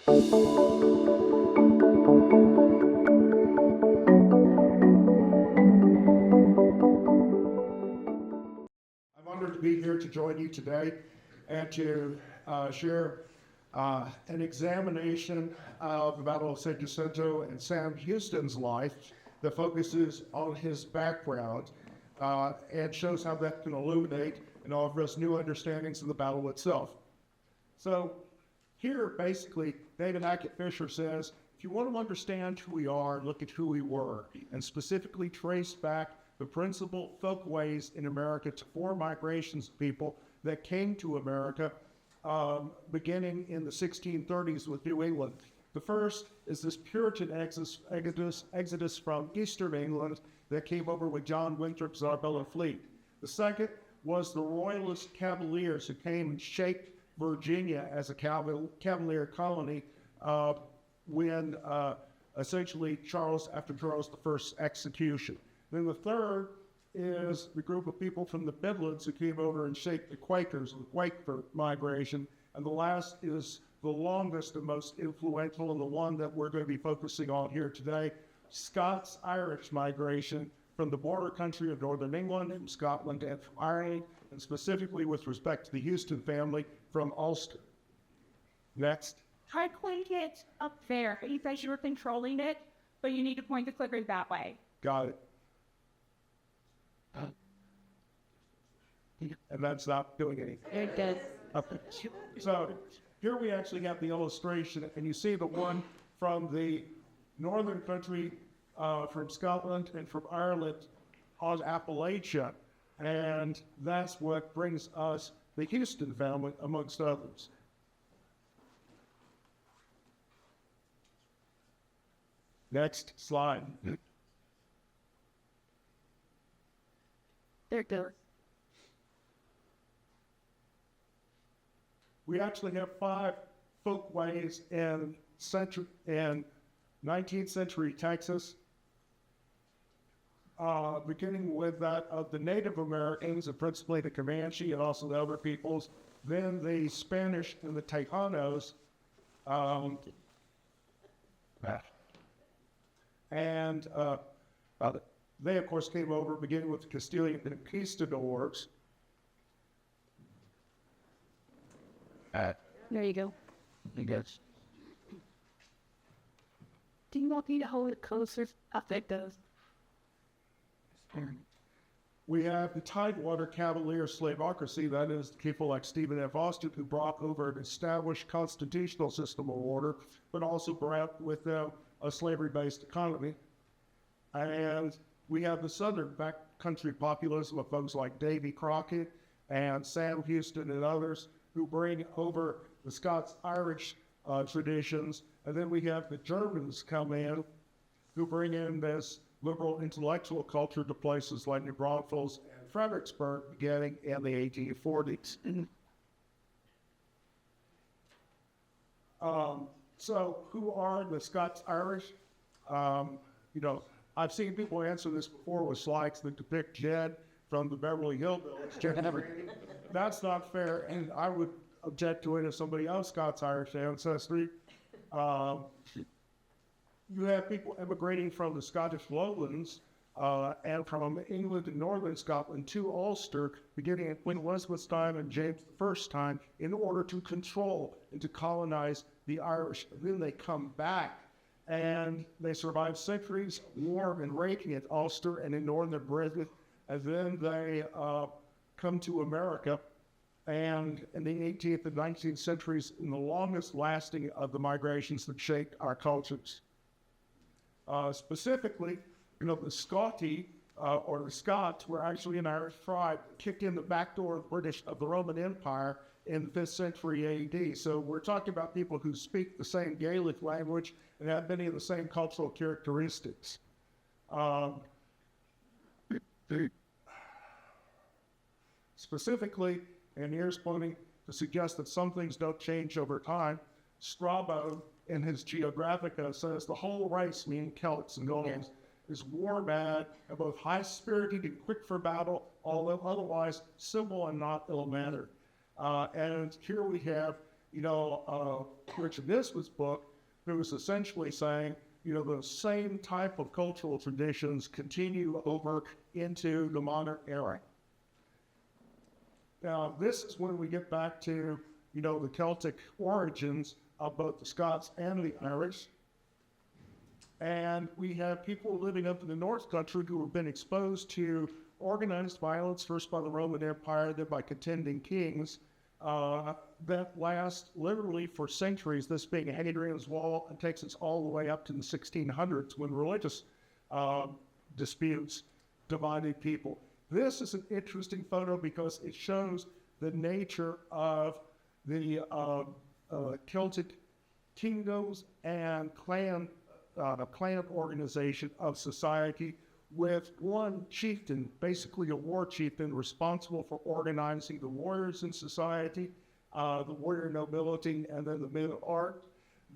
I'm honored to be here to join you today and to share an examination of the Battle of San Jacinto and Sam Houston's life that focuses on his background and shows how that can illuminate and offer us new understandings of the battle itself. So here, basically, David Hackett Fisher says, if you want to understand who we are, look at who we were, and specifically trace back the principal folkways in America to four migrations of people that came to America beginning in the 1630s with New England. The first is this Puritan exodus from Eastern England that came over with John Winthrop's Arbella fleet. The second was the Royalist Cavaliers who came and shaped Virginia as a Cavalier colony when essentially after Charles I's execution. Then the third is the group of people from the Midlands who came over and shaped the Quakers, the Quaker migration. And the last is the longest and most influential, and the one that we're going to be focusing on here today, Scots-Irish migration from the border country of Northern England, from Scotland, and from Ireland, and specifically with respect to the Houston family from Ulster. Next. Try pointing it up there. You guys, you're controlling it, but you need to point the clicker that way. Got it. And that's not doing anything. It does. Okay. So here we actually have the illustration, and you see the one from the northern country, from Scotland and from Ireland on Appalachia, and that's what brings us the Houston family, amongst others. Next slide. There it goes. We actually have 5 folkways in 19th century Texas, beginning with that of the Native Americans, and principally the Comanche and also the other peoples, then the Spanish and the Tejanos, and they, of course, came over beginning with the Castilian conquistadors. There you go. Yes. Do you want me to hold it closer? I think it does. We have the Tidewater Cavalier slaveocracy, that is, people like Stephen F. Austin, who brought over an established constitutional system of order, but also brought with them a slavery-based economy. And we have the southern backcountry populism of folks like Davy Crockett and Sam Houston and others who bring over the Scots-Irish traditions. And then we have the Germans come in who bring in this liberal intellectual culture to places like New Braunfels and Fredericksburg beginning in the 1840s. So who are the Scots-Irish? I've seen people answer this before with slides that depict Jed from the Beverly Hillbillies. That's not fair, and I would object to it if somebody else Scots-Irish ancestry. You have people immigrating from the Scottish lowlands and from England and northern Scotland to Ulster, beginning at Queen Elizabeth's time and James I's time, in order to control and to colonize the Irish. And then they come back, and they survive centuries of war and raking at Ulster and in northern Britain, and then they come to America. And in the 18th and 19th centuries, in the longest lasting of the migrations that shaped our cultures. Specifically, the Scoti, or the Scots, were actually an Irish tribe, kicked in the back door of the Roman Empire in the 5th century AD. So we're talking about people who speak the same Gaelic language and have many of the same cultural characteristics. Specifically, and here's pointing to suggest that some things don't change over time, Strabo, in his Geographica, says the whole race, meaning Celts and Gauls, is war-mad and both high-spirited and quick for battle, although otherwise civil and not ill-mannered. And here we have, Richard Nisbet's book, it was essentially saying, the same type of cultural traditions continue over into the modern era. Now, this is when we get back to, the Celtic origins of both the Scots and the Irish. And we have people living up in the North Country who have been exposed to organized violence, first by the Roman Empire, then by contending kings, that last literally for centuries, this being Hadrian's Wall, and takes us all the way up to the 1600s when religious disputes divided people. This is an interesting photo because it shows the nature of the Celtic kingdoms and clan organization of society, with one chieftain, basically a war chieftain, responsible for organizing the warriors in society, the warrior nobility, and then the men of art.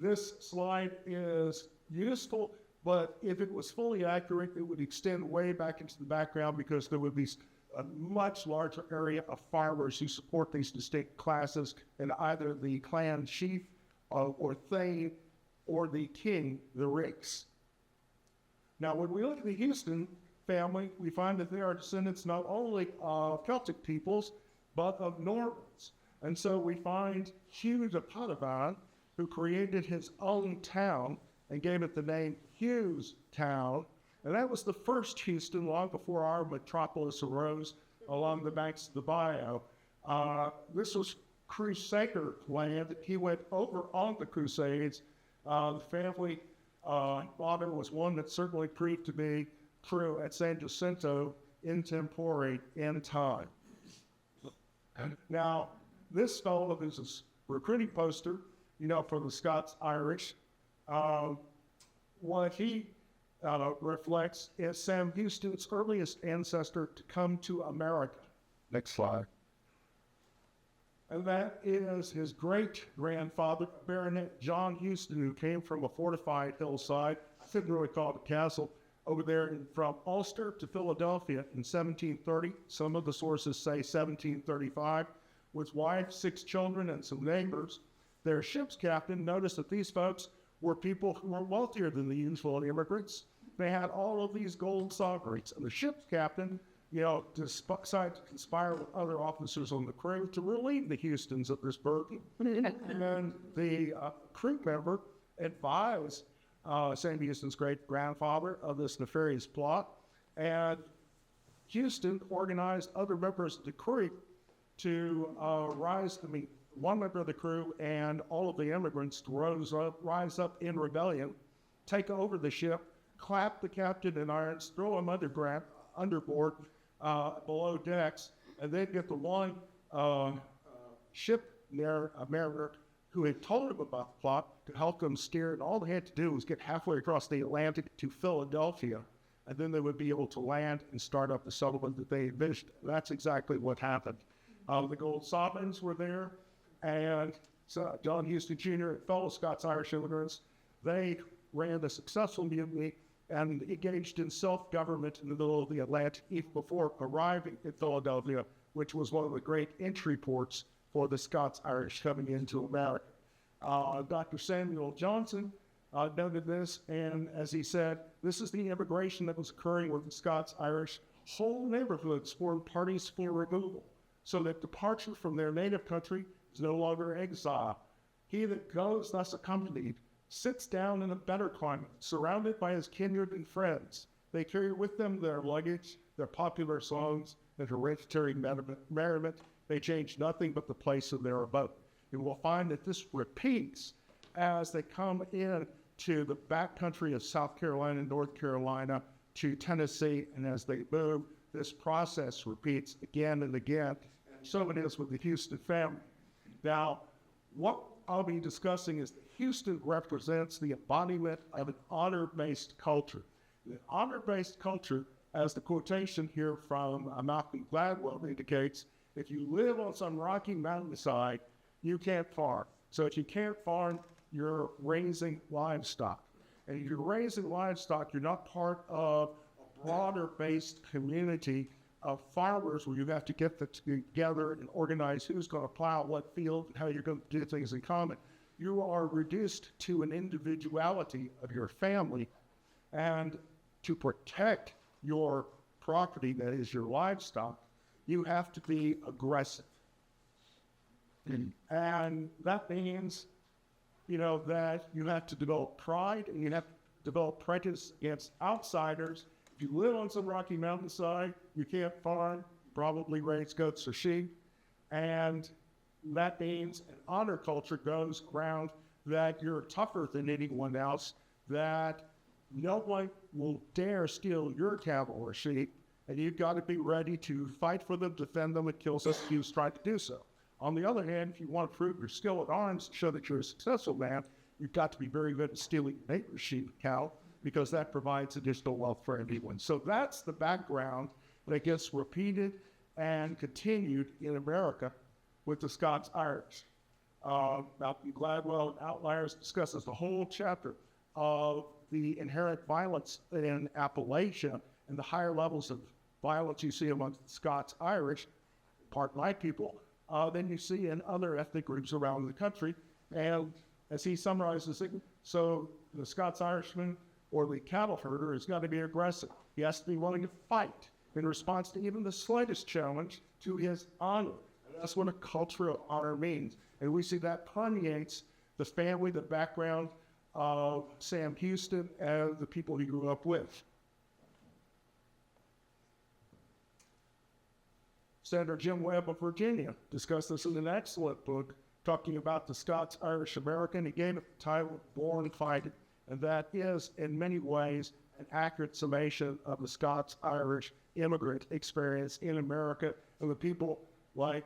This slide is useful, but if it was fully accurate, it would extend way back into the background because there would be a much larger area of farmers who support these distinct classes, and either the clan chief or thane or the king, the Rix. Now, when we look at the Houston family, we find that they are descendants not only of Celtic peoples, but of Normans. And so we find Hugh de Poitevin, who created his own town and gave it the name Hughes Town. And that was the first Houston long before our metropolis arose along the banks of the bayou. This was Crusader land. He went over on the Crusades. The family motto was one that certainly proved to be true at San Jacinto: in tempore, in time. Now, this fellow is a recruiting poster, for the Scots-Irish. What he reflects is Sam Houston's earliest ancestor to come to America. Next slide. And that is his great-grandfather, Baronet John Houston, who came from a fortified hillside, I couldn't really call it a castle, over there from Ulster to Philadelphia in 1730. Some of the sources say 1735, with wife, 6 children, and some neighbors. Their ship's captain noticed that these folks were people who were wealthier than the usual immigrants. They had all of these gold sovereigns, and the ship's captain decided to conspire with other officers on the crew to relieve the Houstons of this burden. And then the crew member advised Sam Houston's great-grandfather of this nefarious plot, and Houston organized other members of the crew to one member of the crew and all of the immigrants to rise up in rebellion, take over the ship, clap the captain in irons, throw him underboard, below decks, and then get the one ship mariner who had told him about the plot to help them steer, and all they had to do was get halfway across the Atlantic to Philadelphia, and then they would be able to land and start up the settlement that they envisioned. That's exactly what happened. The gold sovereigns were there, and so John Houston Jr. and fellow Scots-Irish immigrants, they ran a successful mutiny and engaged in self-government in the middle of the Atlantic even before arriving in Philadelphia, which was one of the great entry ports for the Scots-Irish coming into America. Dr. Samuel Johnson noted this, and as he said, this is the immigration that was occurring with the Scots-Irish. Whole neighborhoods formed parties for removal, so that departure from their native country is no longer exile. He that goes thus accompanied sits down in a better climate, surrounded by his kindred and friends. They carry with them their luggage, their popular songs, and hereditary merriment. They change nothing but the place of their abode. You will find that this repeats as they come in to the backcountry of South Carolina, North Carolina, to Tennessee, and as they move, this process repeats again and again. And so it is with the Houston family. Now, what I'll be discussing is that Houston represents the embodiment of an honor-based culture. The honor-based culture, as the quotation here from Malcolm Gladwell indicates, if you live on some rocky mountainside, you can't farm. So if you can't farm, you're raising livestock. And if you're raising livestock, you're not part of a broader-based community of farmers where you have to get together and organize who's going to plow what field and how you're going to do things in common. You are reduced to an individuality of your family, and to protect your property, that is your livestock, you have to be aggressive. And that means, that you have to develop pride and you have to develop prejudice against outsiders. If you live on some rocky mountainside, you can't farm, probably raise goats or sheep. And that means an honor culture goes around that you're tougher than anyone else, that no one will dare steal your cattle or sheep, and you've got to be ready to fight for them, defend them, and kill some if you try to do so. On the other hand, if you want to prove your skill at arms, show that you're a successful man, you've got to be very good at stealing your neighbor's sheep and cow, because that provides additional wealth for everyone. So that's the background that gets repeated and continued in America with the Scots-Irish. Malcolm Gladwell in Outliers discusses the whole chapter of the inherent violence in Appalachia and the higher levels of violence you see amongst the Scots-Irish, part white people, than you see in other ethnic groups around the country. And as he summarizes it, so the Scots-Irishman or the cattle herder has got to be aggressive. He has to be willing to fight in response to even the slightest challenge to his honor. And that's what a culture of honor means. And we see that permeates the family, the background of Sam Houston and the people he grew up with. Senator Jim Webb of Virginia discussed this in an excellent book talking about the Scots-Irish American. He gave it the title Born Fighting, and that is in many ways an accurate summation of the Scots-Irish immigrant experience in America and the people like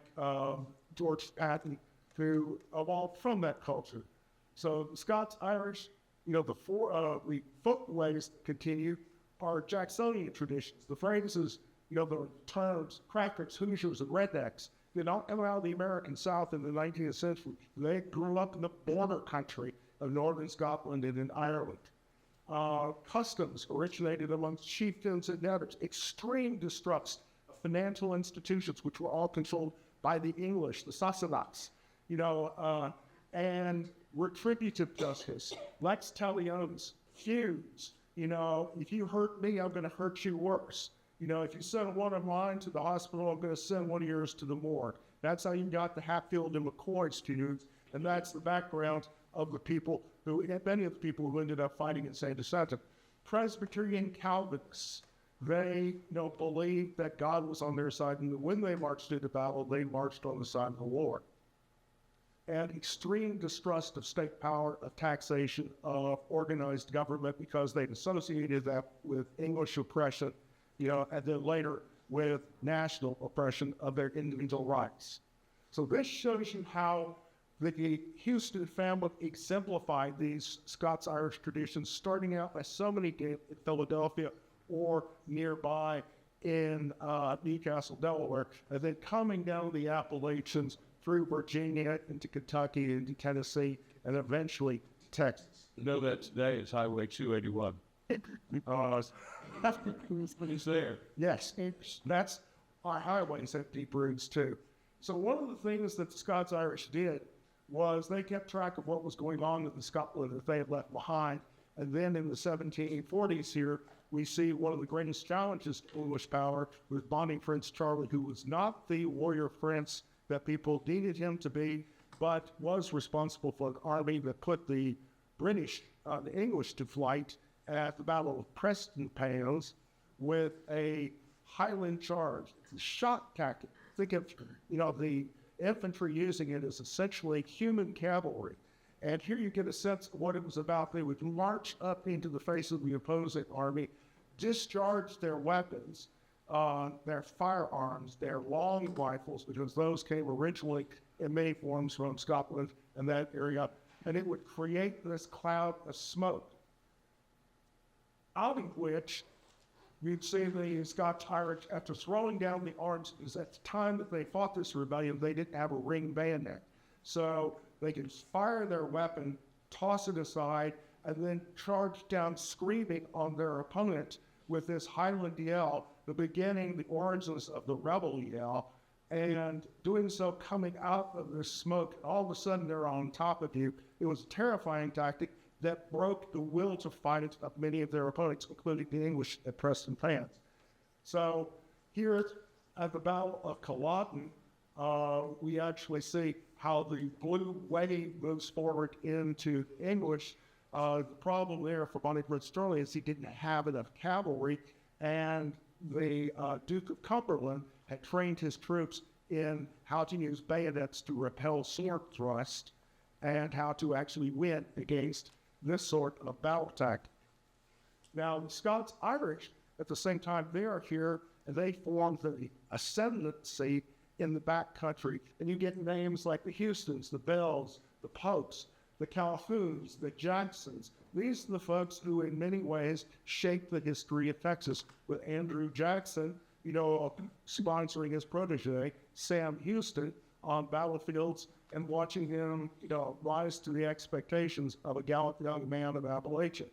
George Patton who evolved from that culture. So the Scots-Irish, the footways that continue are Jacksonian traditions. The phrases, the terms crackers, Hoosiers, and rednecks, they don't come out of the American South in the 19th century. They grew up in the border country of northern Scotland and in Ireland. Customs originated amongst chieftains and debtors. Extreme distrust of financial institutions, which were all controlled by the English, the Sassenachs, and retributive justice, lex talionis, feuds. If you hurt me, I'm going to hurt you worse. If you send one of mine to the hospital, I'm going to send one of yours to the morgue. That's how you got the Hatfield and McCoy feuds, and that's the background of the people many of the people who ended up fighting in San Jacinto. Presbyterian Calvinists, they believed that God was on their side, and when they marched into battle, they marched on the side of the Lord. And extreme distrust of state power, of taxation, of organized government, because they'd associated that with English oppression, and then later with national oppression of their individual rights. So this shows you how the Houston family exemplified these Scots-Irish traditions, starting out by so many in Philadelphia or nearby in Newcastle, Delaware, and then coming down the Appalachians through Virginia into Kentucky, into Tennessee, and eventually Texas. You know that today is Highway 281. It's there. Yes, that's our highways have deep roots too. So one of the things that the Scots-Irish did was they kept track of what was going on in Scotland that they had left behind. And then in the 1740s here, we see one of the greatest challenges to English power was bonding Prince Charlie, who was not the warrior prince that people needed him to be, but was responsible for an army that put the English to flight at the Battle of Prestonpans with a Highland charge. It's a shock tactic. Think of, the infantry using it as essentially human cavalry. And here you get a sense of what it was about. They would march up into the face of the opposing army, discharge their weapons, their firearms, their long rifles, because those came originally in many forms from Scotland and that area, and it would create this cloud of smoke, out of which you'd see the Scots-Irish, after throwing down the arms, because at the time that they fought this rebellion, they didn't have a ring bayonet. So they could fire their weapon, toss it aside, and then charge down screaming on their opponent with this Highland yell the beginning, the origins of the rebel yell, and doing so coming out of the smoke. All of a sudden, they're on top of you. It was a terrifying tactic that broke the will to fight of many of their opponents, including the English at Preston Pans. So here at the Battle of Culloden, we actually see how the blue wave moves forward into English. The problem there for Bonnie Prince Sterling is he didn't have enough cavalry, and the Duke of Cumberland had trained his troops in how to use bayonets to repel sword thrust and how to actually win against this sort of battle tactic. Now, the Scots-Irish, at the same time, they are here, and they form the ascendancy in the back country. And you get names like the Houstons, the Bells, the Popes, the Calhouns, the Jacksons. These are the folks who, in many ways, shaped the history of Texas, with Andrew Jackson, sponsoring his protege, Sam Houston, on battlefields and watching him, rise to the expectations of a gallant young man of Appalachia.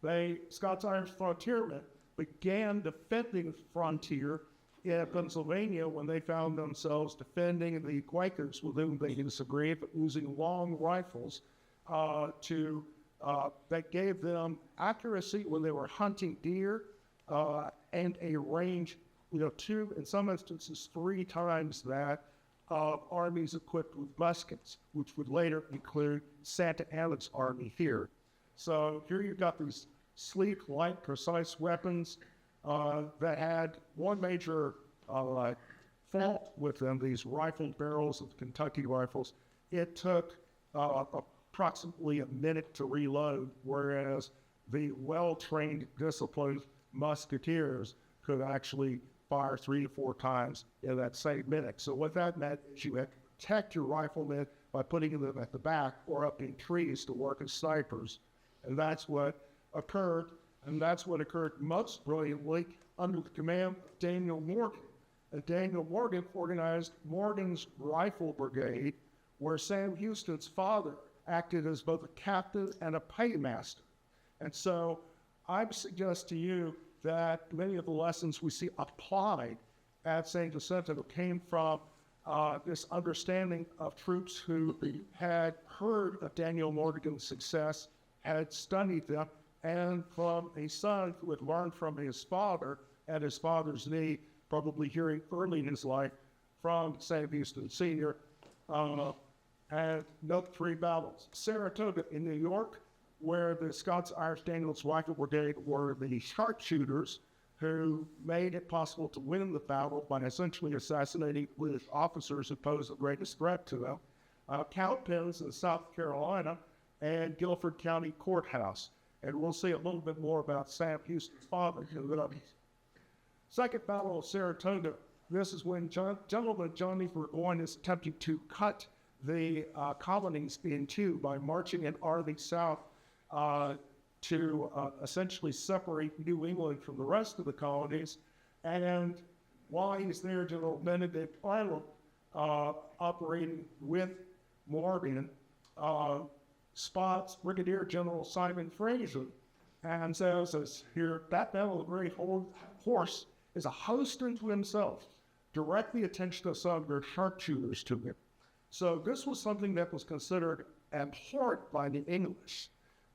The Scots-Irish frontiermen began defending the frontier in Pennsylvania when they found themselves defending the Quakers with whom they disagreed, but using long rifles that gave them accuracy when they were hunting deer and a range, 2, in some instances 3 times that of armies equipped with muskets, which would later include Santa Anna's army here. So here you've got these sleek, light, precise weapons that had one major fault with them, these rifled barrels of Kentucky rifles. It took approximately a minute to reload, whereas the well-trained, disciplined musketeers could actually fire 3 to 4 times in that same minute. So what that meant is you had to protect your riflemen by putting them at the back or up in trees to work as snipers. And that's what occurred, and that's what occurred most brilliantly under the command of Daniel Morgan. And Daniel Morgan organized Morgan's Rifle Brigade, where Sam Houston's father acted as both a captain and a paymaster. And so I suggest to you that many of the lessons we see applied at San Jacinto came from this understanding of troops who had heard of Daniel Morgan's success, had studied them, and from a son who had learned from his father at his father's knee, probably hearing early in his life from Sam Houston Sr., and note 3 battles. Saratoga in New York, where the Scots-Irish Daniels Rifle Brigade were the sharpshooters who made it possible to win the battle by essentially assassinating the officers who posed the greatest threat to them. Cowpens in South Carolina, and Guilford County Courthouse. And we'll see a little bit more about Sam Houston's father. Second Battle of Saratoga. This is when Gentleman Johnny Burgoyne is attempting to cut the colonies in 2 by marching an army south to essentially separate New England from the rest of the colonies. And while he's there, General Benedict Arnold, operating with Morgan, spots Brigadier General Simon Fraser and says here, that battle of the great horse is a host unto himself. Direct the attention of some of their sharpshooters to him. So this was something that was considered abhorrent by the English,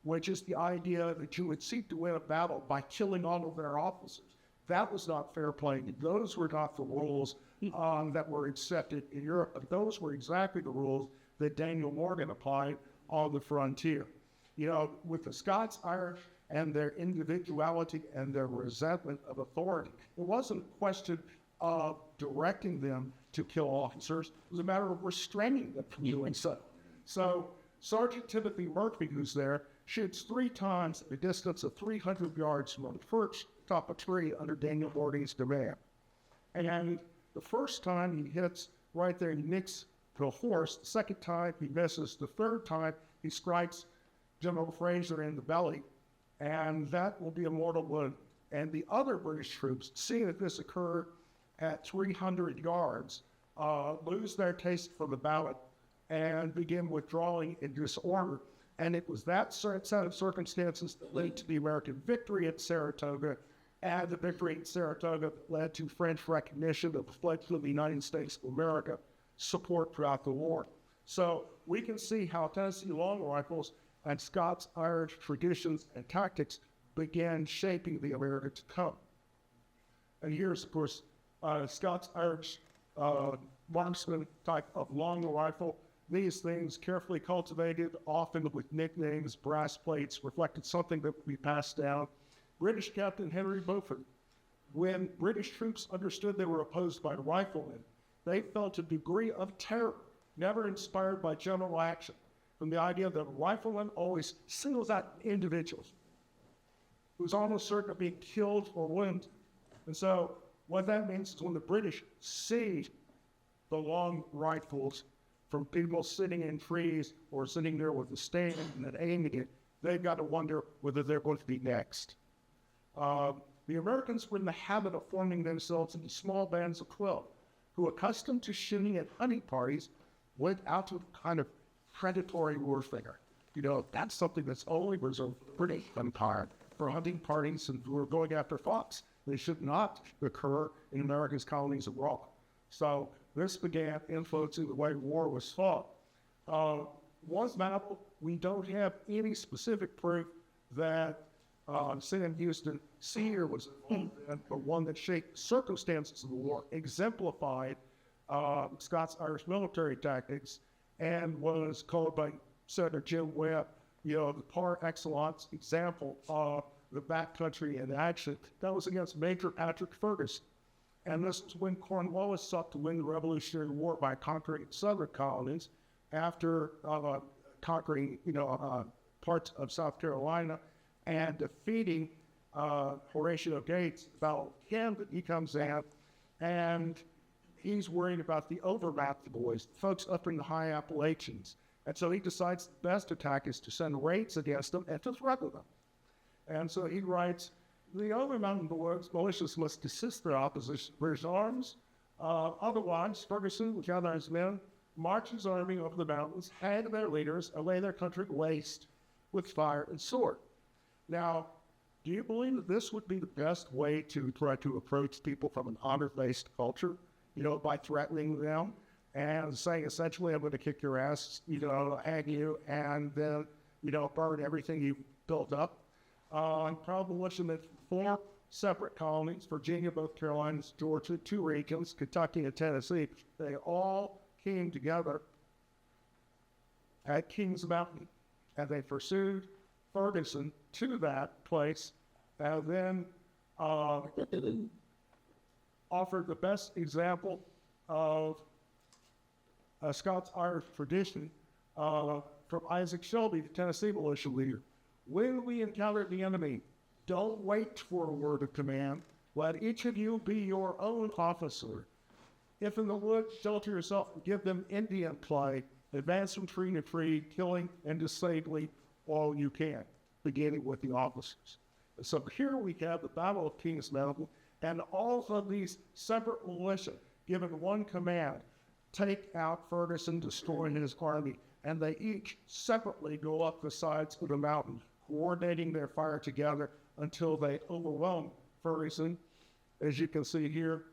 which is the idea that you would seek to win a battle by killing all of their officers. That was not fair play. Those were not the rules that were accepted in Europe. But those were exactly the rules that Daniel Morgan applied on the frontier. With the Scots-Irish and their individuality and their resentment of authority, it wasn't a question of directing them to kill officers. It was a matter of restraining them from doing so. So Sergeant Timothy Murphy, who's there, shoots 3 times at a distance of 300 yards from the first top of tree under Daniel Morgan's command. And the first time he hits right there, he nicks the horse. The second time he misses. The third time he strikes General Fraser in the belly, and that will be a mortal wound. And the other British troops, seeing that this occurred at 300 yards, lose their taste for the battle and begin withdrawing in disorder. And it was that set of circumstances that led to the American victory at Saratoga and the victory at Saratoga led to French recognition of the flag of the United States of America support throughout the war. So we can see how Tennessee long rifles and Scots-Irish traditions and tactics began shaping the America to come. And here's, of course, Scots-Irish marksman type of long rifle. These things, carefully cultivated, often with nicknames, brass plates, reflected something that would be passed down. British Captain Henry Beaufort, when British troops understood they were opposed by riflemen, they felt a degree of terror, never inspired by general action, from the idea that a rifleman always singles out individuals who's almost certain of being killed or wounded. And so what that means is when the British see the long rifles from people sitting in trees or sitting there with a stand and then aiming it, they've got to wonder whether they're going to be next. The Americans were in the habit of forming themselves into small bands of 12, who, accustomed to shooting at hunting parties, went out to kind of predatory warfare. You know, that's something that's only reserved for the British Empire, for hunting parties and who are going after fox. They should not occur in America's colonies abroad. So this began influencing the way war was fought. Was battle, we don't have any specific proof that Sam Houston Sr. was involved in, but one that shaped circumstances of the war, exemplified Scots-Irish military tactics, and was called by Senator Jim Webb, you know, the par excellence example of the backcountry in action. That was against Major Patrick Ferguson. And this is when Cornwallis sought to win the Revolutionary War by conquering southern colonies after conquering, parts of South Carolina and defeating Horatio Gates. About him, he comes in and he's worried about the Overmap boys, folks up in the high Appalachians. And so he decides the best attack is to send raids against them and to threaten them. And so he writes, the Overmountain boys, militias must desist their opposition to British arms. Otherwise, Ferguson, with other his men, march his army over the mountains, hang their leaders, and lay their country waste with fire and sword. Now, do you believe that this would be the best way to try to approach people from an honor-based culture, by threatening them and saying, essentially, I'm going to kick your ass, hang you, and then, burn everything you've built up? Probably meant 4 separate colonies, Virginia, both Carolinas, Georgia, 2 regions, Kentucky and Tennessee. They all came together at Kings Mountain, and they pursued Ferguson to that place, and then offered the best example of a Scots-Irish tradition from Isaac Shelby, the Tennessee militia leader. When we encounter the enemy, don't wait for a word of command. Let each of you be your own officer. If in the woods, shelter yourself and give them Indian play. Advance from tree to tree, killing and disabling all you can, beginning with the officers. So here we have the Battle of Kings Mountain, and all of these separate militia given one command: take out Ferguson, destroy his army. And they each separately go up the sides of the mountain, coordinating their fire together until they overwhelm Ferguson, as you can see here,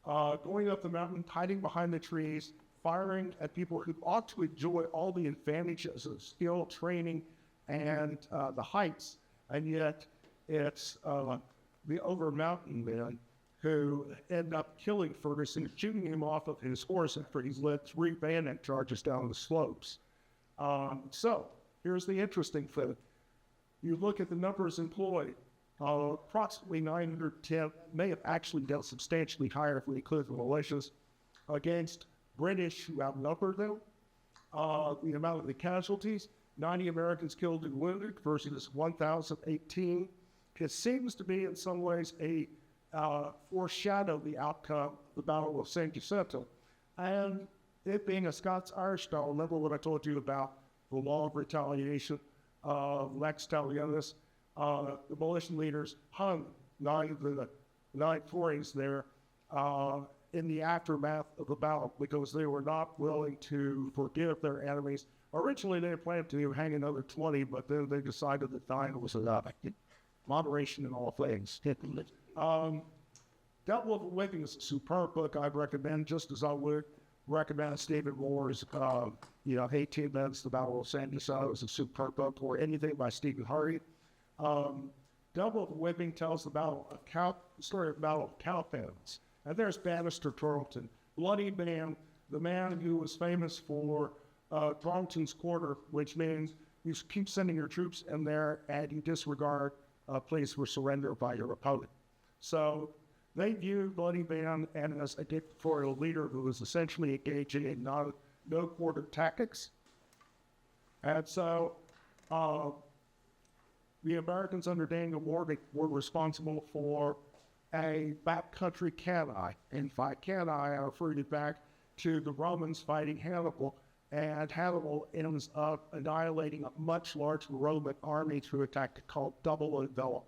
going up the mountain, hiding behind the trees, firing at people who ought to enjoy all the advantages of skill, training, and the heights, and yet it's the over-mountain men who end up killing Ferguson, shooting him off of his horse after he's led 3 bayonet charges down the slopes. So here's the interesting thing. You look at the numbers employed, approximately 910, may have actually dealt substantially higher if we include the militias, against British who outnumbered them. The amount of the casualties, 90 Americans killed and wounded versus 1,018. It seems to be in some ways a foreshadow the outcome of the Battle of San Jacinto. And it being a Scots-Irish battle, remember what I told you about the law of retaliation, Lex Talionis. The militia leaders hung 9 of the 9 Tories there in the aftermath of the battle because they were not willing to forgive their enemies. Originally, they had planned to hang another 20, but then they decided that 9 was enough. Moderation in all things. Battle of Whipping is a superb book I'd recommend, just as I would recommend Stephen Moore's, 18 Minutes, The Battle of San Jacinto is a superb book, or anything by Stephen Hardy. Battle of Whipping tells the story of the Battle of Cowpens. And there's Bannister Tarleton, Bloody Man, the man who was famous for Tarleton's Quarter, which means you keep sending your troops in there and you disregard a place for surrender by your opponent. So they viewed Bloody Man as a dictatorial leader who was essentially engaging in no-quarter tactics. And so the Americans under Daniel Morgan were responsible for a backcountry cannae. In fact, cannae are referred back to the Romans fighting Hannibal, and Hannibal ends up annihilating a much larger Roman army through a tactic called double envelopment.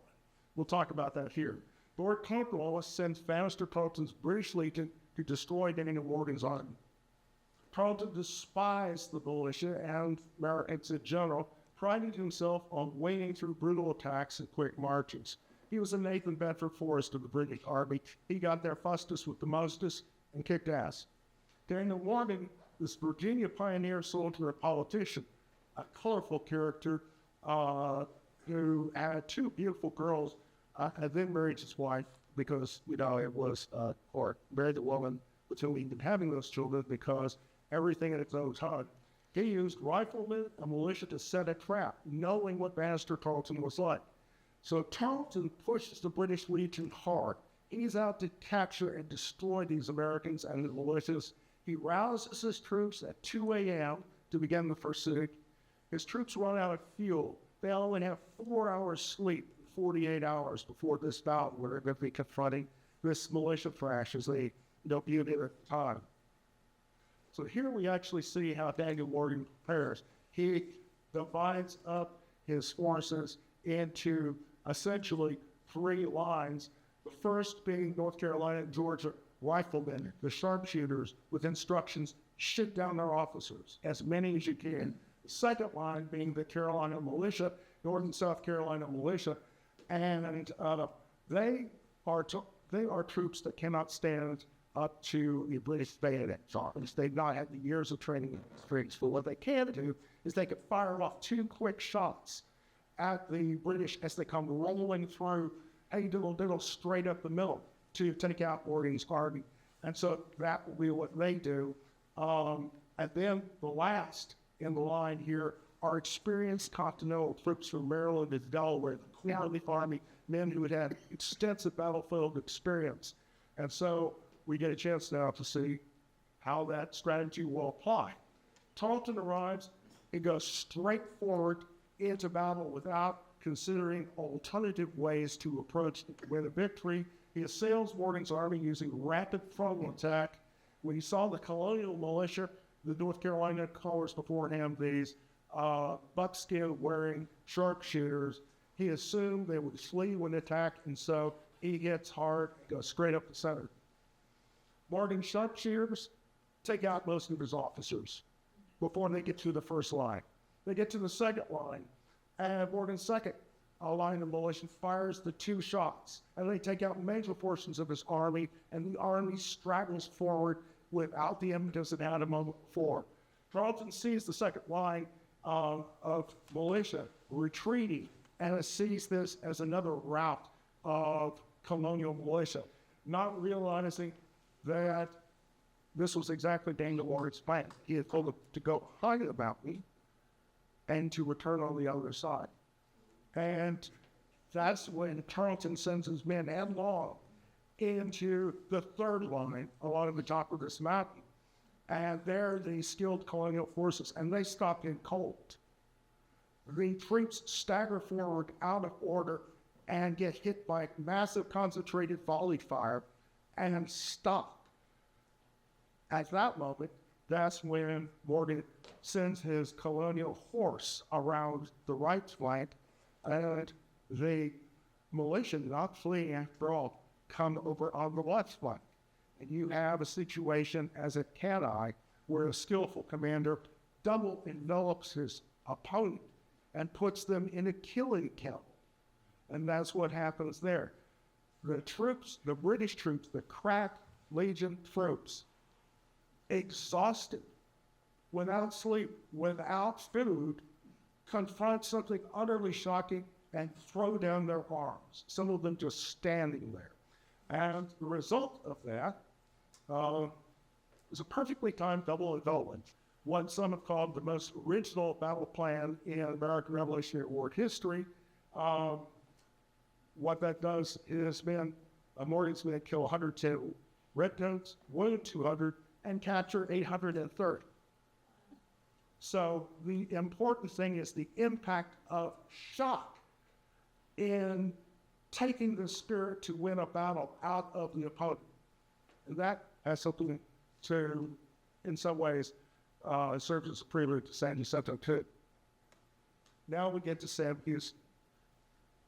We'll talk about that here. Lord Cornwallis sends Bannister Tarleton's British Legion to destroy Daniel Morgan's army. Tarleton despised the militia and Americans in general, priding himself on wading through brutal attacks and quick marches. He was a Nathan Bedford Forrest of the British Army. He got there fastest with the mostest and kicked ass. Daniel Morgan, this Virginia pioneer, soldier, and politician, a colorful character who had two beautiful girls, and then married his wife because, it was, or married the woman with whom he'd been having those children because everything in its own time. He used riflemen and militia to set a trap, knowing what Bannister Tarleton was like. So Tarleton pushes the British Legion hard. He's out to capture and destroy these Americans and the militias. He rouses his troops at 2 a.m. to begin the pursuit. His troops run out of fuel. They only have 4 hours sleep, 48 hours before this battle, where they're going to be confronting this militia thrash as they viewed it at the time. So here we actually see how Daniel Morgan prepares. He divides up his forces into essentially 3 lines. The first being North Carolina and Georgia riflemen, the sharpshooters, with instructions, shoot down their officers, as many as you can. The second line being the Carolina militia, North and South Carolina militia, and they are troops that cannot stand up to the British bayonet charge. They've not had the years of training experience, but what they can do is they can fire off 2 quick shots at the British as they come rolling through a little straight up the middle to take out Morgan's army. And so that will be what they do. And then the last in the line here are experienced Continental troops from Maryland and Delaware, the Clearleaf Army, men who had had extensive battlefield experience. And so we get a chance now to see how that strategy will apply. Tarleton arrives and goes straight forward into battle without considering alternative ways to approach to win a victory. He assails Morgan's army using rapid frontal attack. When he saw the colonial militia, the North Carolina colors beforehand, these buckskin-wearing sharpshooters, he assumed they would flee when attacked, and so he hits hard and goes straight up the center. Morgan's sharpshooters take out most of his officers before they get to the first line. They get to the second line, and Morgan's second line of militia fires the 2 shots, and they take out major portions of his army, and the army straggles forward without the impetus it had a moment before. Tarleton sees the second line of militia retreating, and sees this as another rout of colonial militia, not realizing that this was exactly Daniel Morgan's plan. He had told them to go hide about me and to return on the other side. And that's when Tarleton sends his men headlong into the third line along the top of this mountain. And there the skilled colonial forces, and they stop in cold. The troops stagger forward out of order and get hit by massive concentrated volley fire and stop. At that moment, that's when Morgan sends his colonial horse around the right flank, and the militia, not fleeing after all, come over on the left flank. And you have a situation as at Cannae where a skillful commander double envelops his opponent and puts them in a killing kill. And that's what happens there. the British troops, the crack Legion troops, exhausted, without sleep, without food, confront something utterly shocking and throw down their arms, some of them just standing there. And the result of that was a perfectly timed double advantage, what some have called the most original battle plan in American Revolutionary War history. What that does is Morgan's men kill 110 redcoats, wound 200, and capture 830. So the important thing is the impact of shock in taking the spirit to win a battle out of the opponent. And that has something to, in some ways, serves as a prelude to San Jacinto too. Now we get to Sam Houston.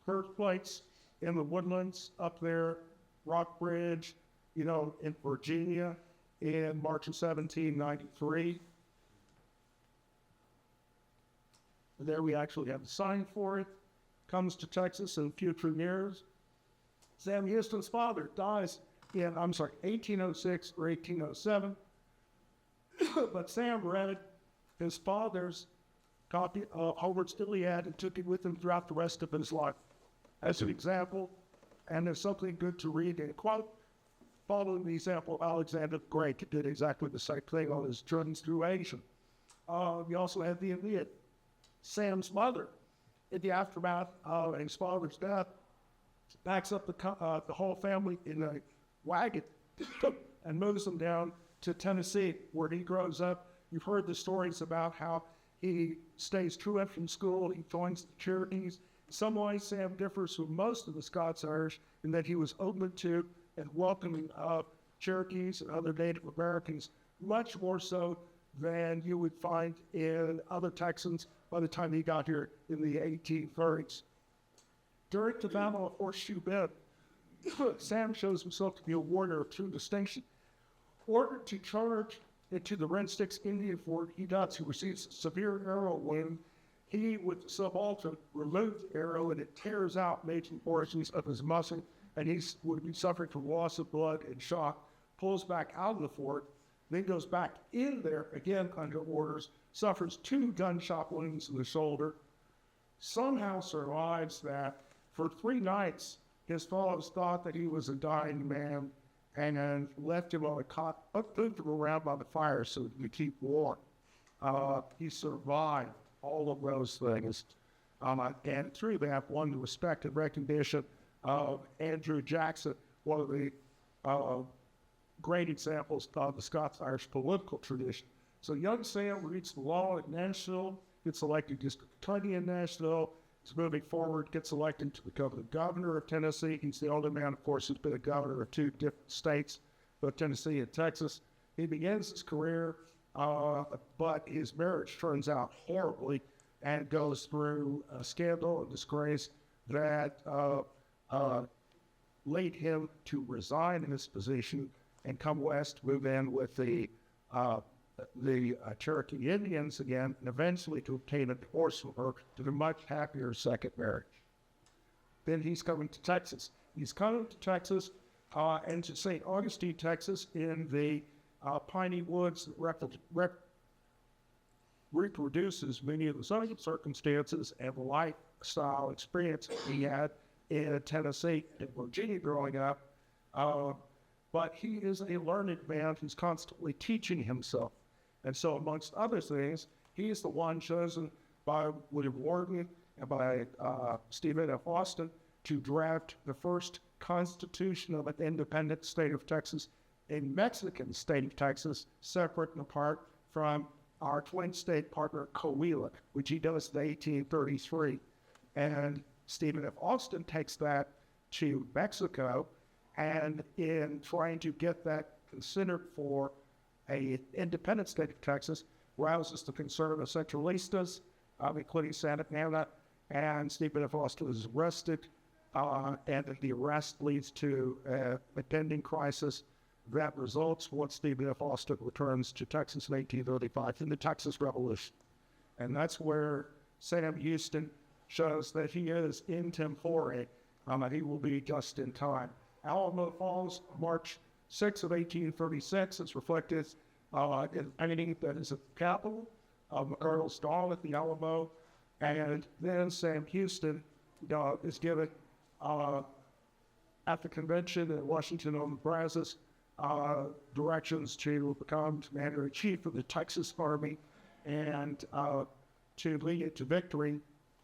Birthplace in the woodlands up there, Rockbridge, in Virginia in March of 1793. And there we actually have the sign for it. Comes to Texas in future years. Sam Houston's father dies in, 1806 or 1807. But Sam read his father's copy of Homer's Iliad and took it with him throughout the rest of his life as an example. And there's something good to read in quote. Following the example, Alexander the Great did exactly the same thing on his journeys through Asia. We also have the Iliad. Sam's mother, in the aftermath of his father's death, backs up the whole family in a wagon and moves them down to Tennessee, where he grows up. You've heard the stories about how he stays truant from school, he joins the Cherokees. In some ways, Sam differs from most of the Scots-Irish in that he was open to and welcoming of Cherokees and other Native Americans, much more so than you would find in other Texans by the time he got here in the 1830s. During the Battle of Horseshoe Bend, Sam shows himself to be a warrior of true distinction. Ordered to charge into the Red Sticks Indian fort, he receives a severe arrow wound. He, with the subaltern, removes the arrow and it tears out major portions of his muscle, and he would be suffering from loss of blood and shock, pulls back out of the fort, then goes back in there again under orders, suffers 2 gunshot wounds in the shoulder, somehow survives that. For 3 nights, his fellows thought that he was a dying man and then left him on a cot, moved him around by the fire so he could keep warm. He survived all of those things. And through that, won the respect and recognition of Andrew Jackson, one of the great examples of the Scots-Irish political tradition. So young Sam reads the law at Nashville, gets elected district attorney in Nashville. He's moving forward, gets elected to become the governor of Tennessee. He's the only man, of course, who's been a governor of 2 different states, both Tennessee and Texas. He begins his career, but his marriage turns out horribly and goes through a scandal and disgrace that led him to resign in his position and come west, move in with the Cherokee Indians again, and eventually to obtain a divorce from her to a much happier second marriage. Then he's coming to Texas. He's coming to Texas and to St. Augustine, Texas, in the piney woods that reproduces many of the social circumstances and the lifestyle experience he had in Tennessee and Virginia growing up. But he is a learned man who's constantly teaching himself. And so, amongst other things, he is the one chosen by William Wharton and by Stephen F. Austin to draft the first constitution of an independent state of Texas, a Mexican state of Texas, separate and apart from our twin state partner, Coahuila, which he does in 1833. And Stephen F. Austin takes that to Mexico, and in trying to get that considered for an independent state of Texas, rouses the conservative centralistas, including Santa Anna, and Stephen F. Austin is arrested, and the arrest leads to a pending crisis that results once Stephen F. Austin returns to Texas in 1835 in the Texas Revolution. And that's where Sam Houston shows that he is in tempore, he will be just in time. Alamo Falls, March 6 of 1836. It's reflected in painting that is at the Capitol, Colonel's Dawn at the Alamo, and then Sam Houston is given at the convention in Washington on the Brazos directions to become commander-in-chief of the Texas Army and to lead it to victory.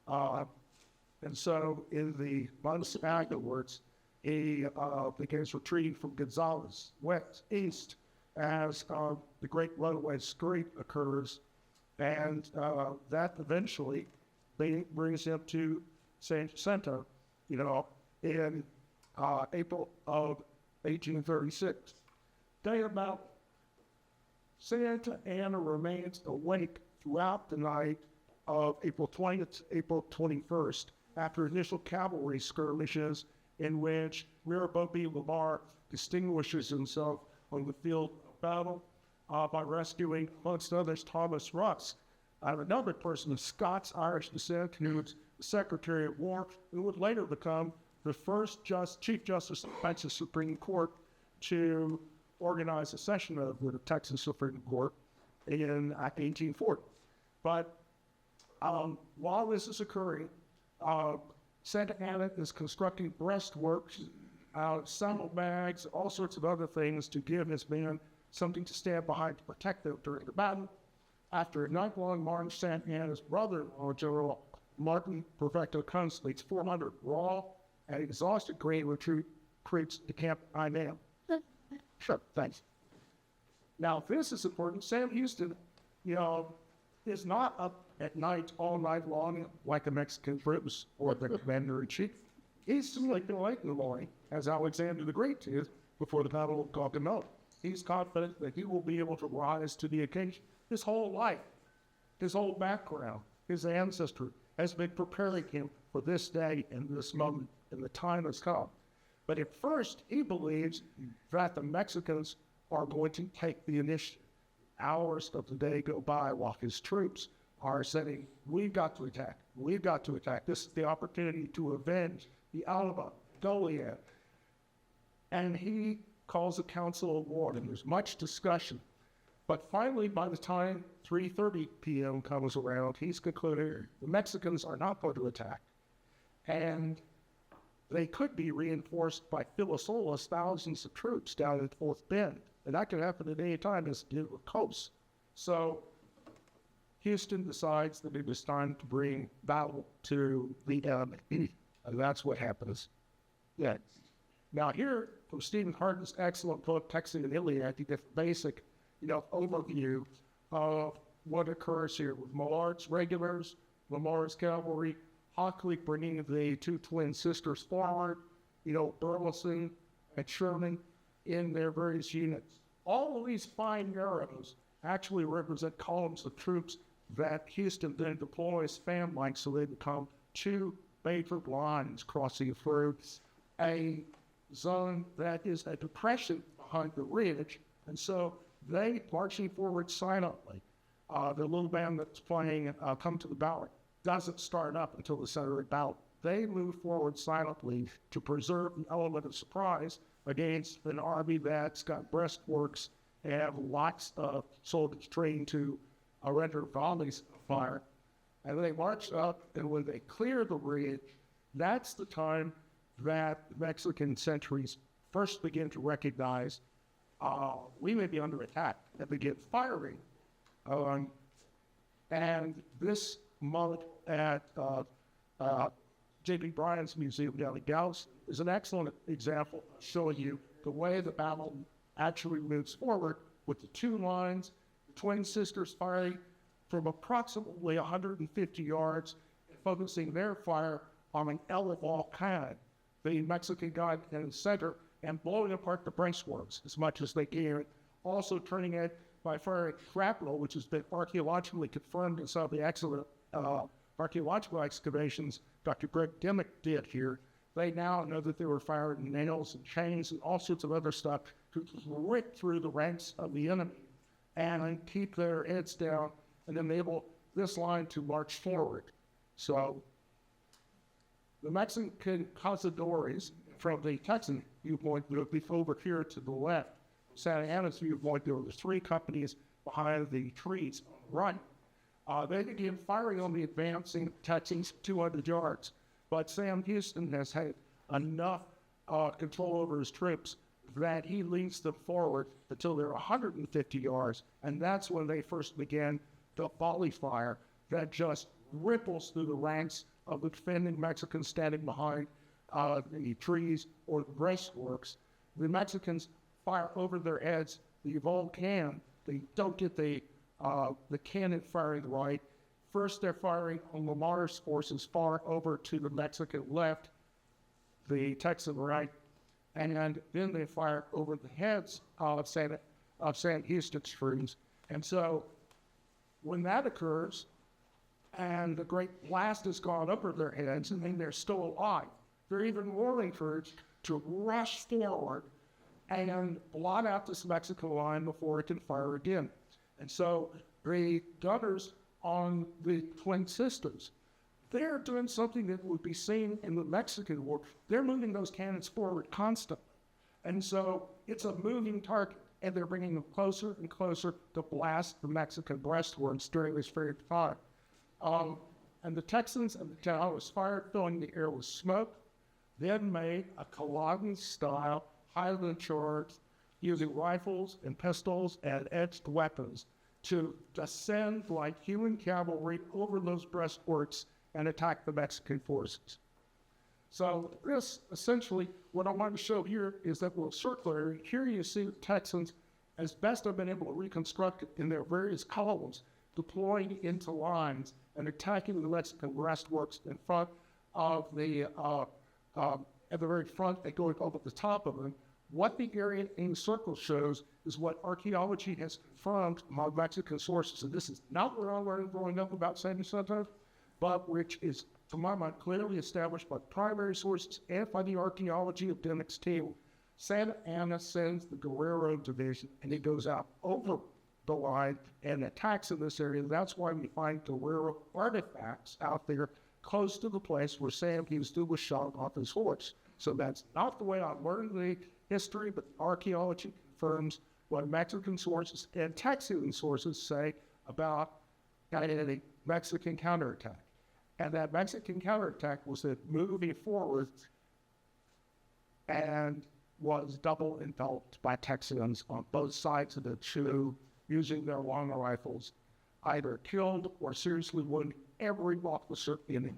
And so in the months afterwards, he begins retreating from Gonzales west east as the Great Runaway Street occurs, and that eventually brings him to San Jacinto, in April of 1836. Day about Santa Anna remains awake throughout the night of April 20th to April 21st after initial cavalry skirmishes in which Mirabeau Lamar distinguishes himself on the field of battle by rescuing, amongst others, Thomas Rusk, another person of Scots-Irish descent who was the Secretary of War, who would later become the first Chief Justice of the Texas Supreme Court to organize a session of the Texas Supreme Court in 1840. But while this is occurring, Santa Anna is constructing breastworks, saddlebags, all sorts of other things to give his men something to stand behind to protect them during the battle. After a night-long march, Santa Anna's brother-in-law, General Martin Perfecto Kunz, leads 400 raw and exhausted grain recruits to Camp Imam. Sure, thanks. Now, this is important. Sam Houston, is not up at night all night long like the Mexican troops or the commander-in-chief. He's sleeping late in the morning, as Alexander the Great did before the Battle of Culloden. He's confident that he will be able to rise to the occasion. His whole life, his whole background, his ancestry has been preparing him for this day and this moment, and the time has come. But at first, he believes that the Mexicans are going to take the initiative. Hours of the day go by while his troops are saying, we've got to attack, we've got to attack. This is the opportunity to avenge the Alamo, Goliad. And he calls a council of war, and there's much discussion. But finally, by the time 3:30 p.m. comes around, he's concluded the Mexicans are not going to attack. And they could be reinforced by Philosola's thousands of troops down at Fort Bend. And that could happen at any time as it did with coast. So Houston decides that it is time to bring battle to the enemy. And that's what happens. Yeah. Now here, from Stephen Hardin's excellent book, Texas and Iliad, you get the basic, overview of what occurs here with Millard's regulars, Lamar's cavalry, Hockley bringing the two twin sisters forward, Burleson and Sherman in their various units. All of these fine arrows actually represent columns of troops that Houston then deploys fan-like so they become two major lines crossing through a zone that is a depression behind the ridge, and so they marching forward silently. The little band that's playing Come to the Ballot doesn't start up until the center of the ballot. They move forward silently to preserve the element of surprise against an army that's got breastworks and have lots of soldiers trained to render volleys of fire. And they march up, and when they clear the ridge, that's the time that Mexican sentries first begin to recognize we may be under attack, and begin firing. And this moment at J.B. Bryan's museum down in Galveston is an excellent example showing you the way the battle actually moves forward with the two lines, the twin sisters firing from approximately 150 yards, focusing their fire on an L volcan, the Mexican guy in the center, and blowing apart the breastworks as much as they can, also turning it by firing shrapnel, which has been archaeologically confirmed in some of the excellent archaeological excavations Dr. Greg Dimmick did here. They now know that they were firing nails and chains and all sorts of other stuff to rip through the ranks of the enemy and keep their heads down and enable this line to march forward. So the Mexican cazadores, from the Texan viewpoint, it would be over here to the left. Santa Anna's viewpoint, there were the three companies behind the trees on the right. They began firing on the advancing Texans 200 yards. But Sam Houston has had enough control over his troops that he leads them forward until they're 150 yards. And that's when they first began the volley fire that just ripples through the ranks of the defending Mexicans standing behind the trees or the breastworks. The Mexicans fire over their heads. The evolved can. They don't get the cannon firing right. First, they're firing on Lamar's forces far over to the Mexican left, the Texan right, and then they fire over the heads of San Houston's troops. And so, when that occurs, and the great blast has gone over their heads, and then they're still alive, they're even more encouraged to rush forward and blot out this Mexican line before it can fire again. And so, the gunners on the Twin Sisters, they're doing something that would be seen in the Mexican War. They're moving those cannons forward constantly. And so it's a moving target, and they're bringing them closer and closer to blast the Mexican breastworks during this period of time. And the Texans and the town was fired, filling the air with smoke, then made a Culloden-style Highland charge using rifles and pistols and edged weapons to descend like human cavalry over those breastworks and attack the Mexican forces. So this, essentially, what I want to show here is that little circular. Here you see the Texans, as best I've been able to reconstruct it in their various columns, deploying into lines and attacking the Mexican breastworks in front of the, at the very front and going over the top of them. What the area in the circle shows is what archaeology has confirmed among Mexican sources. And this is not what I learned growing up about San Jacinto, but which is, to my mind, clearly established by primary sources and by the archaeology of Dimmick's team. Santa Anna sends the Guerrero Division, and it goes out over the line and attacks in this area. That's why we find Guerrero artifacts out there close to the place where Sam Houston was shot off his horse. So that's not the way I learned the history, but archaeology confirms what Mexican sources and Texan sources say about a Mexican counterattack. And that Mexican counterattack was moving forward and was double enveloped by Texans on both sides of the two, using their long rifles, either killed or seriously wounded every officer in it.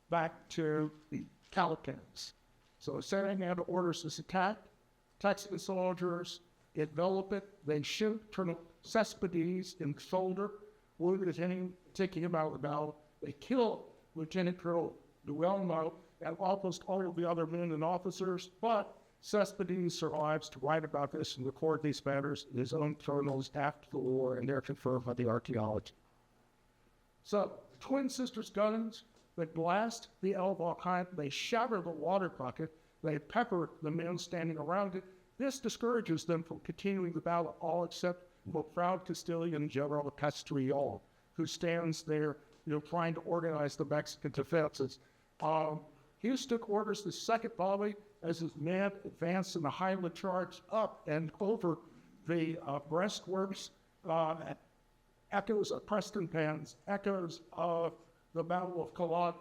Back to the Cowpens. So Santa Anna orders this attack. Texan soldiers envelop it. They shoot Colonel Cespedes in the shoulder, wounded him, taking him out of the battle. They kill Lieutenant Colonel Duelmo and almost all of the other men and officers, but Cespedes survives to write about this and record these matters in his own journals after the war, and they're confirmed by the archaeology. So, Twin Sisters guns, they blast the El Volcan, they shatter the water bucket, they pepper the men standing around it. This discourages them from continuing the battle, all except for proud Castilian General Castrillon, who stands there, trying to organize the Mexican defenses. Houston orders the second volley as his men advance in the Highland charge up and over the breastworks, echoes of Preston Pans, echoes of the Battle of Culloden.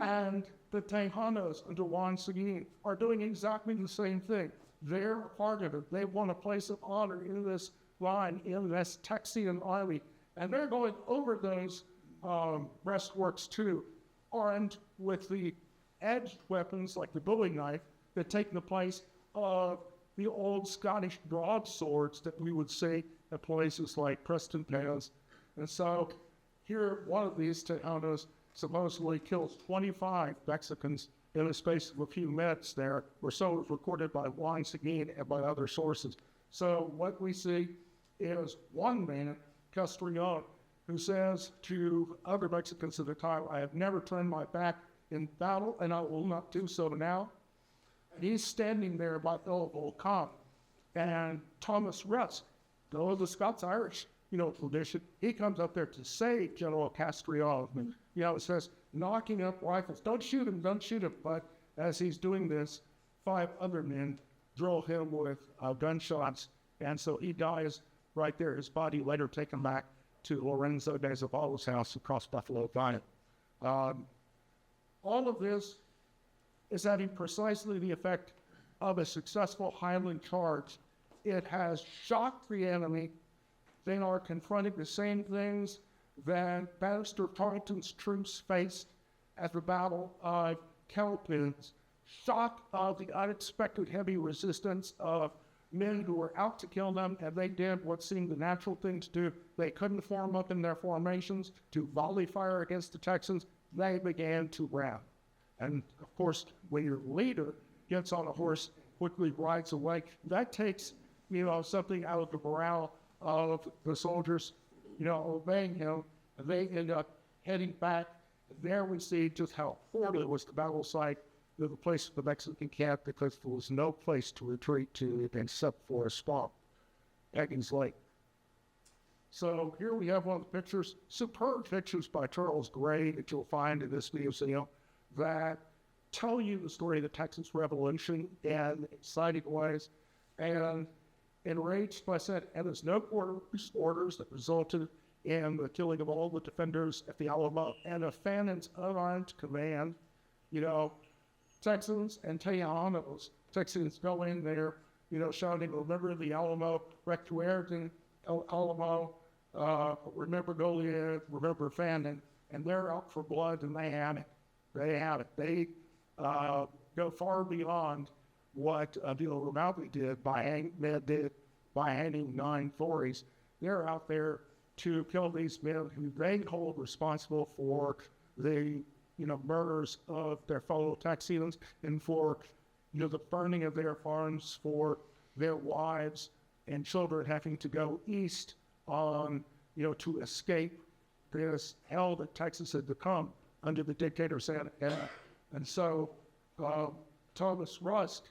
And the Tejanos under Juan Seguin are doing exactly the same thing. They're a part of it. They want a place of honor in this line, in this Texian army. And they're going over those breastworks too, armed with the edged weapons like the bowie knife that take the place of the old Scottish broadswords that we would see at places like Preston Pans. And so here, one of these Tejanos supposedly kills 25 Mexicans in the space of a few minutes there, or so is recorded by Juan Seguin and by other sources. So what we see is one man, Castrillon, who says to other Mexicans at the time, "I have never turned my back in battle, and I will not do so now." And he's standing there by El Volcan. And Thomas Rusk, though the Scots-Irish, tradition, he comes up there to save General Castrillon. It says, knocking up rifles. Don't shoot him. But As he's doing this, 5 other men drill him with gunshots, and so he dies right there. His body later taken back to Lorenzo de Zavala's house across Buffalo Vine. All of this is having precisely the effect of a successful Highland charge. It has shocked the enemy. They are confronting the same things that Bannister Tarleton's troops faced at the Battle of Cowpens. Shock of the unexpected heavy resistance of men who were out to kill them, and they did what seemed the natural thing to do. They couldn't form up in their formations to volley fire against the Texans. They began to rally. And of course, when your leader gets on a horse, quickly rides away, that takes, something out of the morale of the soldiers, obeying him, and they end up heading back. There we see just how horrible it was the battle site, the place of the Mexican camp, because there was no place to retreat to except for a swamp, Eggins Lake. So here we have one of the pictures, superb pictures by Charles Gray that you'll find in this museum that tell you the story of the Texas Revolution in exciting ways. And enraged by said, and there's no orders that resulted in the killing of all the defenders at the Alamo, and a Fannon's unarmed command, Texans and Tejanos. Texans go in there, shouting, remember the Alamo, Recuerden Alamo, remember Goliad, remember Fannin, and they're out for blood, and they have it. They go far beyond what Romaldi did by hanging 9 Tories. They're out there to kill these men who they hold responsible for the murders of their fellow Texians and for the burning of their farms, for their wives and children having to go east on to escape this hell that Texas had become under the dictator Santa Anna. And so Thomas Rusk,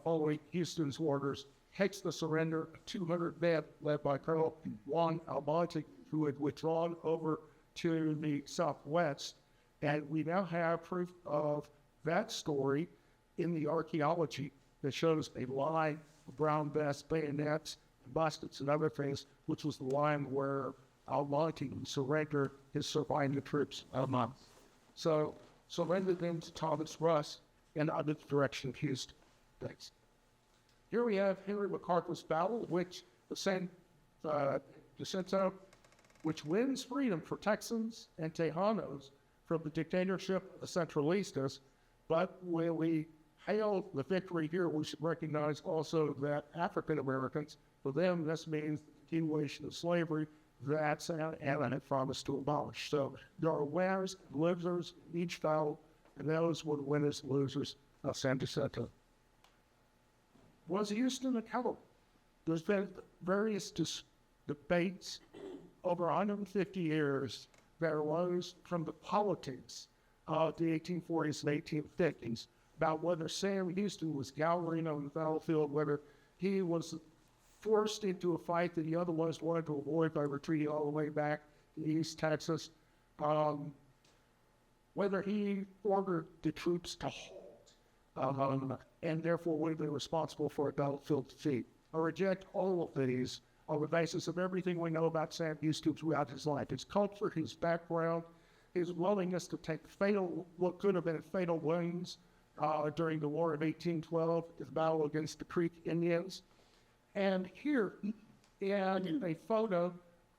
following Houston's orders, takes the surrender of 200 men led by Colonel Juan Almonte, who had withdrawn over to the southwest. And we now have proof of that story in the archaeology that shows a line of brown vests, bayonets, muskets, and other things, which was the line where Almonte surrendered his surviving troops a month. So surrendered them to Thomas Rusk and under the direction of Houston. Thanks. Here we have Henry MacArthur's battle, which the San Jacinto, which wins freedom for Texans and Tejanos from the dictatorship of the Centralistas. But when we hail the victory here, we should recognize also that African Americans, for them, this means the continuation of slavery that Santa Anna had promised to abolish. So there are winners and losers in each battle, and those were the winners and losers of San Jacinto. Was Houston a coward? There's been various debates over 150 years that arose from the politics of the 1840s and 1850s about whether Sam Houston was cowering on the battlefield, whether he was forced into a fight that he otherwise wanted to avoid by retreating all the way back to East Texas, whether he ordered the troops to halt, and therefore would have been responsible for a battlefield defeat. I reject all of these on the basis of everything we know about Sam Houston throughout his life, his culture, his background, his willingness to take what could have been fatal wounds during the War of 1812, the battle against the Creek Indians. And here, in a photo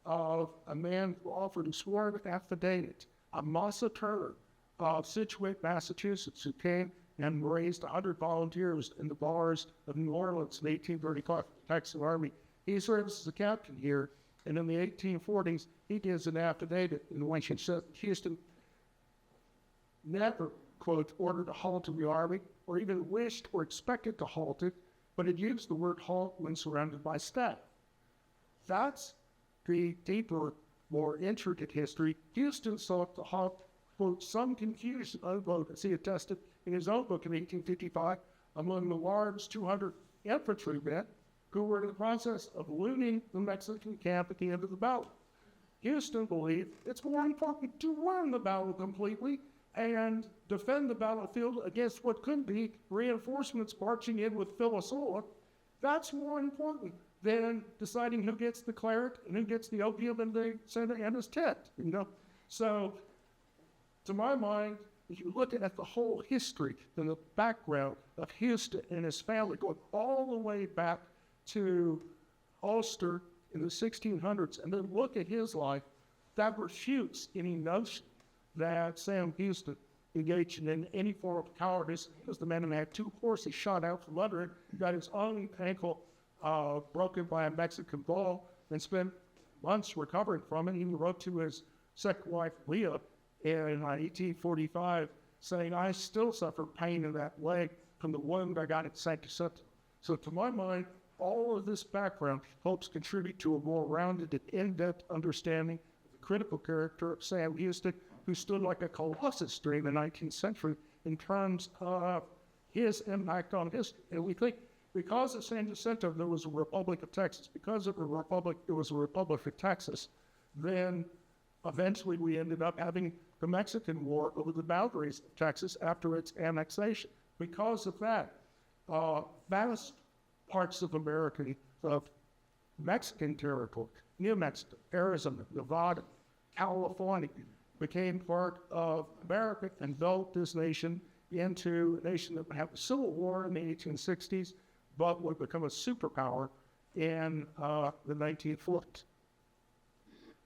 of a man who offered a sworn affidavit, Amasa Turner of Scituate, Massachusetts, who came and raised 100 volunteers in the bars of New Orleans in 1835 Texas Army. He serves as a captain here, and in the 1840s, he gives an affidavit in which he said Houston never, quote, ordered a halt of the army, or even wished or expected to halt it, but had used the word halt when surrounded by staff. That's the deeper, more intricate history. Houston sought to halt, quote, some confusion, unquote, as he attested in his own book in 1855, among the large 200 infantrymen who were in the process of looting the Mexican camp at the end of the battle. Houston believed it's more important to win the battle completely and defend the battlefield against what could be reinforcements marching in with Furlow. That's more important than deciding who gets the claret and who gets the opium in the center and his tent, So, to my mind, if you look at the whole history and the background of Houston and his family, going all the way back to Ulster in the 1600s, and then look at his life, that refutes any notion that Sam Houston engaged in any form of cowardice. He was the man who had 2 horses shot out from under him, got his own ankle broken by a Mexican ball, and spent months recovering from it. He wrote to his second wife, Leah, in 1845, saying, "I still suffer pain in that leg from the wound I got at San Jacinto." So to my mind, all of this background helps contribute to a more rounded and in-depth understanding of the critical character of Sam Houston, who stood like a colossus during the 19th century in terms of his impact on history. And we think because of San Jacinto, there was a Republic of Texas. Because of the Republic, there was a Republic of Texas. Then eventually we ended up having the Mexican War over the boundaries of Texas after its annexation. Because of that, vast parts of America, of Mexican territory, New Mexico, Arizona, Nevada, California, became part of America and built this nation into a nation that would have a civil war in the 1860s, but would become a superpower in the 1940s.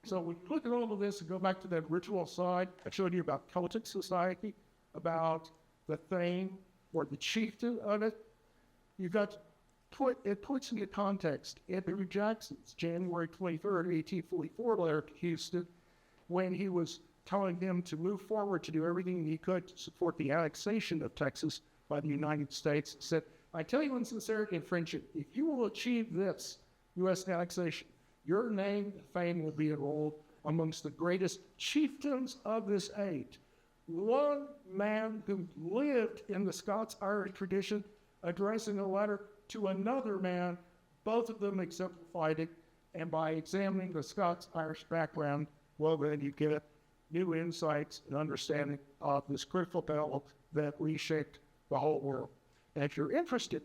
So we look at all of this and go back to that ritual side. I showed you about Celtic society, about the theme or the chieftain of it. You've got it puts into context Andrew Jackson's January 23rd, 1844 letter to Houston, when he was telling him to move forward to do everything he could to support the annexation of Texas by the United States. He said, "I tell you in sincerity and friendship, if you will achieve this U.S. annexation, your name and fame will be enrolled amongst the greatest chieftains of this age." One man who lived in the Scots-Irish tradition addressing a letter to another man, both of them exemplified it, and by examining the Scots-Irish background, well, then you get new insights and understanding of this critical battle that reshaped the whole world. And if you're interested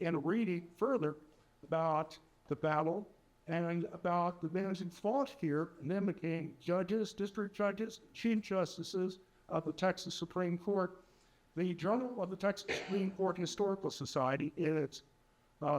in reading further about the battle and about the men who fought here and then became judges, district judges, chief justices of the Texas Supreme Court, the Journal of the Texas Supreme Court Historical Society, in its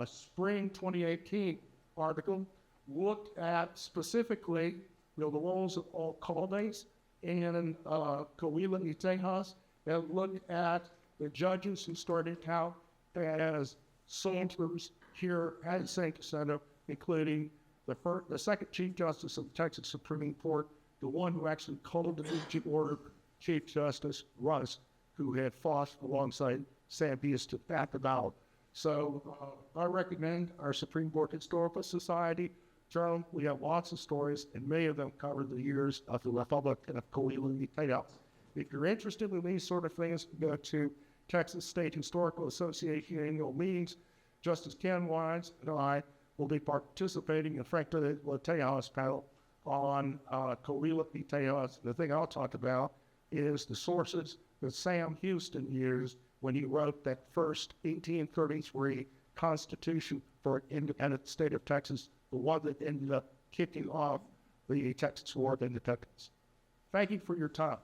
spring 2018 article, looked at specifically the roles of all colonies in Coahuila y Tejas, and looked at the judges who started out as soldiers here at San Jacinto, including the second Chief Justice of the Texas Supreme Court, the one who actually called the Legion Order, Chief Justice Russ, who had fought alongside Sam Houston at the battle. So I recommend our Supreme Court Historical Society journal. We have lots of stories, and many of them cover the years of the Republic and of Coahuila y Tejas. If you're interested in these sort of things, go to Texas State Historical Association annual meetings. Justice Ken Wines and I will be participating in Frank de la Tejas panel on Coahuila y Tejas. The thing I'll talk about is the sources that Sam Houston used when he wrote that first 1833 Constitution for an independent state of Texas, the one that ended up kicking off the Texas War of Independence. Thank you for your time.